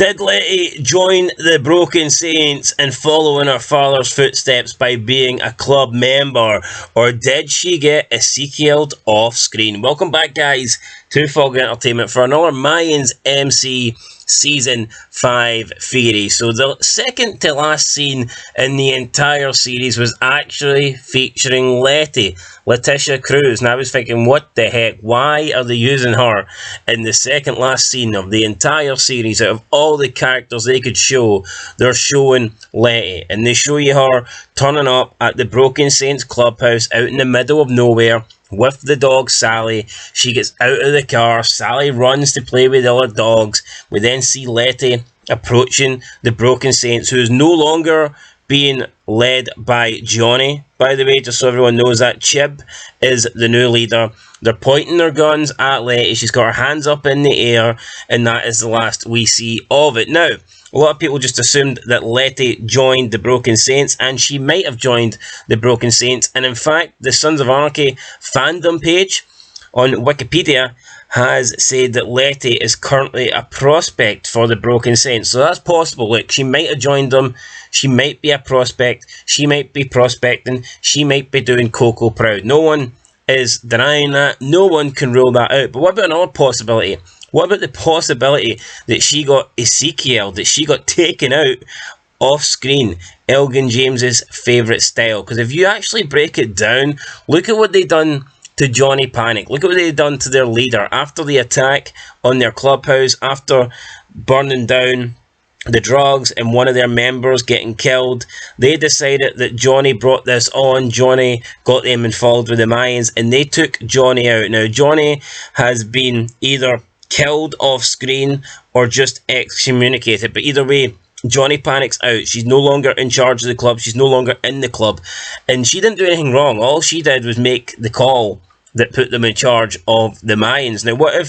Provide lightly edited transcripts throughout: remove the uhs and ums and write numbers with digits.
Did Letty join the Broken Saints and follow in her father's footsteps by being a club member, or did she get Ezekiel'd off screen? Welcome back, guys, to Foggy Entertainment for another Mayans MC Season 5 theory. So the second to last scene in the entire series was actually featuring Letty, Letitia Cruz. And I was thinking, what the heck? Why are they using her in the second last scene of the entire series? Out of all the characters they could show, they're showing Letty. And they show you her turning up at the Broken Saints clubhouse out in the middle of nowhere with the dog Sally. She gets out of the car. Sally runs to play with the other dogs. We then see Letty approaching the Broken Saints, who is no longer being led by Johnny. By the way, just so everyone knows, that Chib is the new leader. They're pointing their guns at Letty. She's got her hands up in the air, and that is the last we see of it. Now, a lot of people just assumed that Letty joined the Broken Saints, and she might have joined the Broken Saints. And in fact, the Sons of Anarchy fandom page on Wikipedia has said that Letty is currently a prospect for the Broken Saints. So that's possible. Look, she might have joined them. She might be a prospect. She might be prospecting. She might be doing Coco proud. No one is denying that. No one can rule that out. But what about another possibility? What about the possibility that she got Ezekiel, that she got taken out off screen, Elgin James's favourite style? Because if you actually break it down, look at what they done to Johnny Panic. Look at what they done to their leader after the attack on their clubhouse, after burning down the drugs and one of their members getting killed. They decided that Johnny brought this on. Johnny got them involved with the Mayans, and they took Johnny out. Now, Johnny has been either killed off screen or just excommunicated, but either way, Johnny Panic's out. She's no longer in charge of the club. She's no longer in the club, and she didn't do anything wrong. All she did was make the call that put them in charge of the Mayans. Now, what if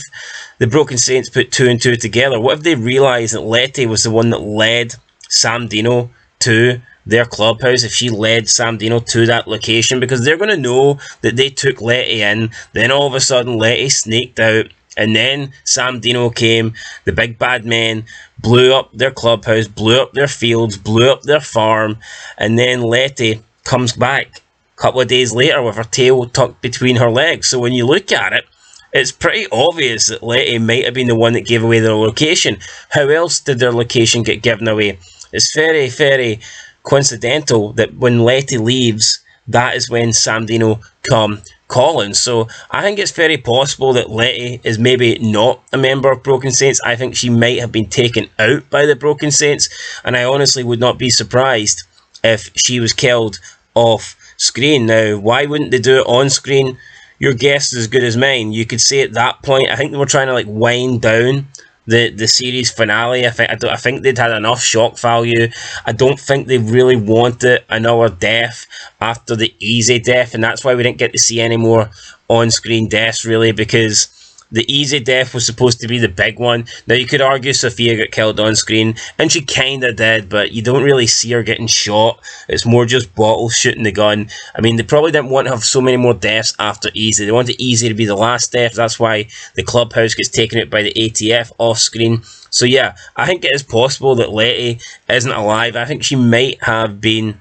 the Broken Saints put two and two together? What if they realised that Letty was the one that led Sam Dino to their clubhouse? If she led Sam Dino to that location, because they're going to know that they took Letty in, then all of a sudden Letty sneaked out, and then Sam Dino came, the big bad man, blew up their clubhouse, blew up their fields, blew up their farm, and then Letty comes back a couple of days later with her tail tucked between her legs. So when you look at it, it's pretty obvious that Letty might have been the one that gave away their location. How else did their location get given away? It's very, very coincidental that when Letty leaves, that is when Sam Dino come calling. So I think it's very possible that Letty is maybe not a member of Broken Saints. I think she might have been taken out by the Broken Saints, and I honestly would not be surprised if she was killed off screen. Now, why wouldn't they do it on screen? Your guess is as good as mine. You could say at that point, I think they were trying to like wind down the series finale. I think they'd had enough shock value. I don't think they really wanted another death after the easy death, and that's why we didn't get to see any more on-screen deaths, really, because the easy death was supposed to be the big one. Now, you could argue Sophia got killed on screen, and she kind of did, but you don't really see her getting shot. It's more just Bottles shooting the gun. I mean, they probably didn't want to have so many more deaths after Easy. They wanted Easy to be the last death. That's why the clubhouse gets taken out by the ATF off screen. So yeah, I think it is possible that Letty isn't alive. I think she might have been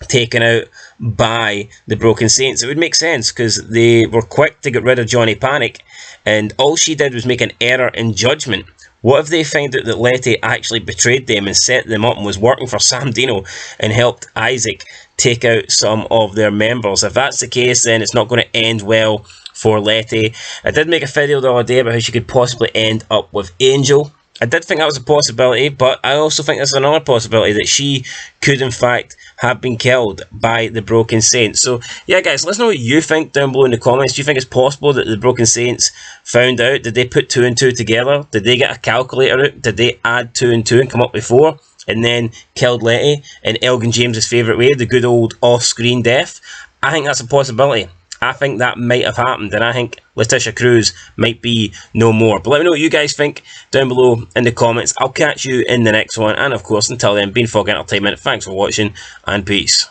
taken out by the Broken Saints. It would make sense because they were quick to get rid of Johnny Panic, and all she did was make an error in judgment. What if they find out that Letty actually betrayed them and set them up and was working for Sam Dino and helped Isaac take out some of their members? If that's the case, then it's not going to end well for Letty. I did make a video the other day about how she could possibly end up with Angel. I did think that was a possibility, but I also think there's another possibility that she could in fact have been killed by the Broken Saints. So yeah, guys, let us know what you think down below in the comments. Do you think it's possible that the Broken Saints found out? Did they put two and two together? Did they get a calculator out? Did they add two and two and come up with four, and then killed Letty in Elgin James's favourite way, the good old off-screen death? I think that's a possibility. I think that might have happened, and I think Letitia Cruz might be no more. But let me know what you guys think down below in the comments. I'll catch you in the next one, and of course, until then, been Foggy Entertainment. Thanks for watching, and peace.